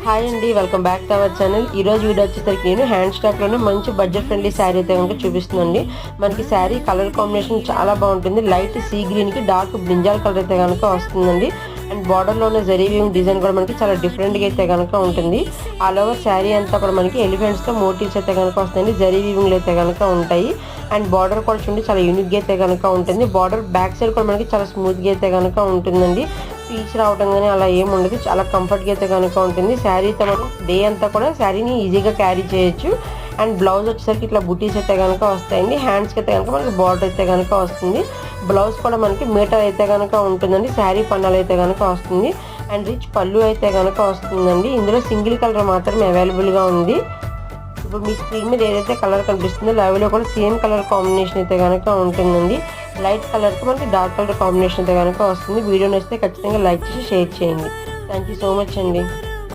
Hi అండి, welcome back to our channel. ఈ రోజు వీడియో వచ్చేసరికి నేను హ్యాండ్ స్టాక్లోనే మంచి బడ్జెట్ ఫ్రెండ్లీ శారీ అయితే కనుక చూపిస్తుందండి. మనకి శారీ కలర్ కాంబినేషన్ చాలా బాగుంటుంది. లైట్ సీ గ్రీన్కి డార్క్ బ్రింజాల్ కలర్ అయితే కనుక వస్తుందండి. అండ్ బార్డర్లోనే జరీ వీవింగ్ డిజైన్ కూడా మనకి చాలా డిఫరెంట్గా అయితే కనుక ఉంటుంది. ఆల్ ఓవర్ శారీ అంతా కూడా మనకి ఎలిఫెంట్స్తో మోటివ్స్ అయితే కనుక వస్తాయండి. జరీ వీవింగ్లు అయితే కనుక ఉంటాయి. అండ్ బార్డర్ కూడా చూడండి చాలా యూనిక్గా అయితే కనుక ఉంటుంది. బార్డర్ బ్యాక్ సైడ్ కూడా మనకి చాలా స్మూత్గా అయితే కనుక ఉంటుందండి. పీచ్ రావడం కానీ అలా ఏమి ఉండదు. చాలా కంఫర్ట్గా అయితే కనుక ఉంటుంది. శారీతో మనం డే అంతా కూడా శారీని ఈజీగా క్యారీ చేయొచ్చు. అండ్ బ్లౌజ్ వచ్చేసరికి ఇట్లా బుటీస్ అయితే కనుక వస్తాయండి. హ్యాండ్స్కి అయితే కనుక మనకి బార్డర్ అయితే కనుక వస్తుంది. బ్లౌజ్ కూడా మనకి మీటర్ అయితే కనుక ఉంటుందండి. శారీ పన్నాలు అయితే కనుక వస్తుంది. అండ్ రిచ్ పళ్ళు అయితే కనుక వస్తుందండి. ఇందులో సింగిల్ కలర్ మాత్రమే అవైలబుల్గా ఉంది. ఇప్పుడు మీ స్క్రీన్ మీద ఏదైతే కలర్ కనిపిస్తుందో లైవ్లో కూడా సేమ్ కలర్ కాంబినేషన్ అయితే కనుక ఉంటుందండి. లైట్ కలర్కి మనకి డార్క్ కలర్ కాంబినేషన్ అయితే కనుక వస్తుంది. వీడియో నచ్చితే ఖచ్చితంగా లైక్ చేసి షేర్ చేయండి. థ్యాంక్ యూ సో మచ్ అండి.